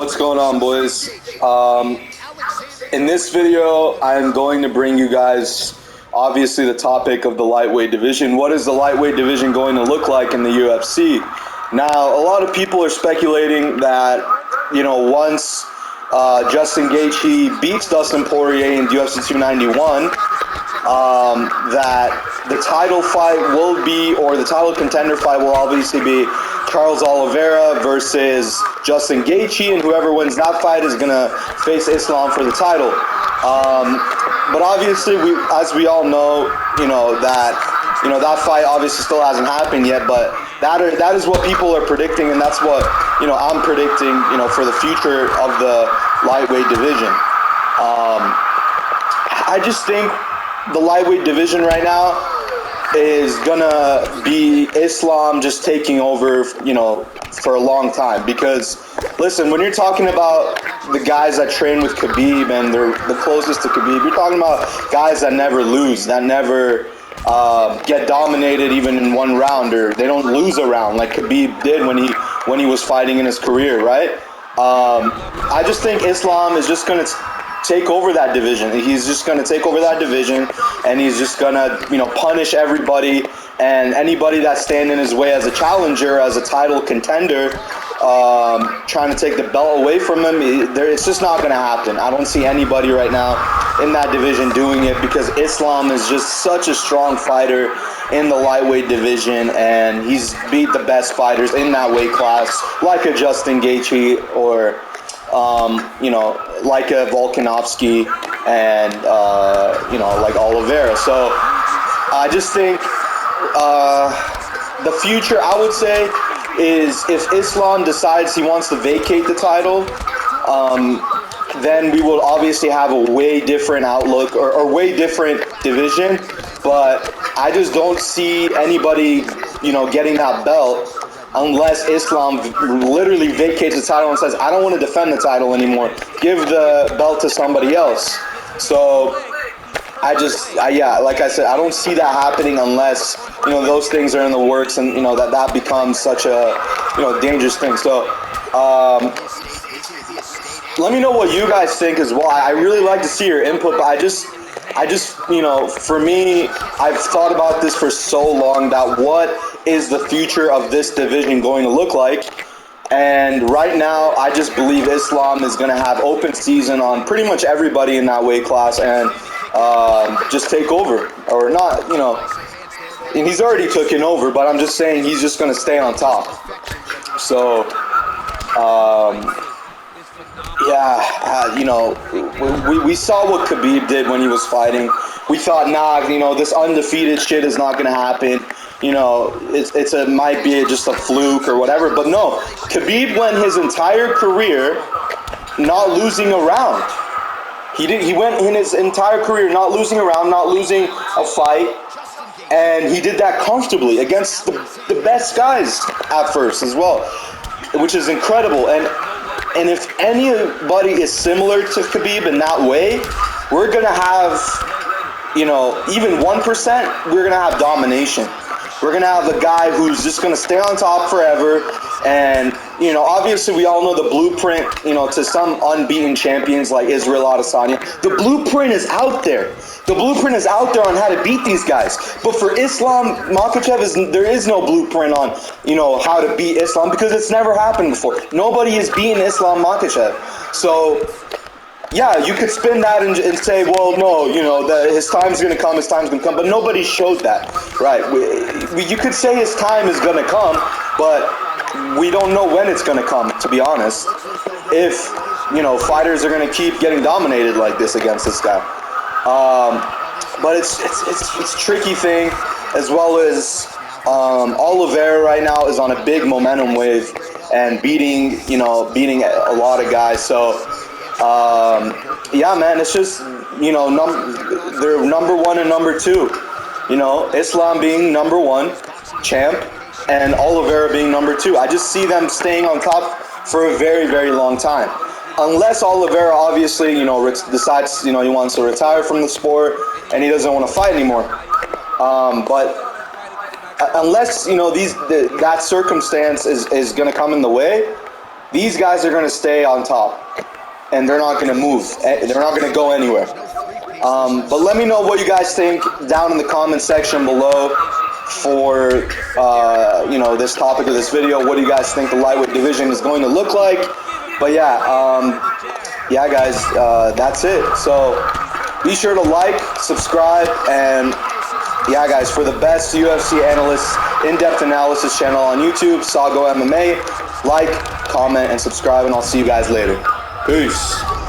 What's going on, boys? In this video, I'm going to bring you guys, obviously, the topic of the lightweight division. What is the lightweight division going to look like in the UFC? Now, a lot of people are speculating that, once Justin Gaethje beats Dustin Poirier in UFC 291, that the title fight will be, or the title contender fight will obviously be Charles Oliveira versus Justin Gaethje, and whoever wins that fight is going to face Islam for the title. But obviously, as we all know, that fight obviously still hasn't happened yet, but that is what people are predicting, and that's what, I'm predicting, for the future of the lightweight division. I just think the lightweight division right now is gonna be Islam just taking over, for a long time. Because, listen, when you're talking about the guys that train with Khabib and they're the closest to Khabib, you're talking about guys that never lose, that never get dominated even in one round, or they don't lose a round like Khabib did when he was fighting in his career, right? I just think Islam is just gonna take over that division. He's just going to take over that division, and he's just going to, punish everybody and anybody that's standing in his way as a challenger, as a title contender, trying to take the belt away from him. It's just not going to happen. I don't see anybody right now in that division doing it, because Islam is just such a strong fighter in the lightweight division, and he's beat the best fighters in that weight class, like a Justin Gaethje or like a Volkanovski and, like Oliveira. So I just think the future, I would say, is if Islam decides he wants to vacate the title, then we will obviously have a way different outlook or way different division. But I just don't see anybody, getting that belt unless Islam literally vacates the title and says, I don't want to defend the title anymore. Give the belt to somebody else. So like I said, I don't see that happening unless, those things are in the works, and, that becomes such a, dangerous thing. So let me know what you guys think as well. I really like to see your input, but I just, for me, I've thought about this for so long, that what is the future of this division going to look like? And right now, I just believe Islam is going to have open season on pretty much everybody in that weight class, and just take over. Or not, and he's already taken over, but I'm just saying he's just going to stay on top. So, we saw what Khabib did when he was fighting. We thought, this undefeated shit is not going to happen. It might be just a fluke or whatever. But no, Khabib went his entire career not losing a round. He went in his entire career not losing a round, not losing a fight. And he did that comfortably against the best guys at first as well, which is incredible. And if anybody is similar to Khabib in that way, we're going to have, even 1%, we're going to have domination. We're going to have a guy who's just going to stay on top forever. And, obviously we all know the blueprint, to some unbeaten champions like Israel Adesanya. The blueprint is out there. The blueprint is out there on how to beat these guys. But for Islam Makhachev, there is no blueprint on, how to beat Islam, because it's never happened before. Nobody has beaten Islam Makhachev. So, yeah, you could spin that and say, well, no, his time's going to come, but nobody showed that, right? You could say his time is going to come, but we don't know when it's going to come, to be honest, if, fighters are going to keep getting dominated like this against this guy. But it's a tricky thing, as well as Oliveira right now is on a big momentum wave and beating a lot of guys. So, man, it's just, they're number one and number two. Islam being number one, champ, and Oliveira being number two. I just see them staying on top for a very, very long time. Unless Oliveira obviously, decides, he wants to retire from the sport and he doesn't want to fight anymore. But unless, that circumstance is going to come in the way, These guys are going to stay on top, and they're not going to move. They're not going to go anywhere. But let me know what you guys think down in the comment section below for this topic of this video. What do you guys think the lightweight division is going to look like? But yeah, guys, that's it. So be sure to like, subscribe, and yeah, guys, for the best UFC analysts, in-depth analysis channel on YouTube, Sago MMA, like, comment, and subscribe, and I'll see you guys later. Peace.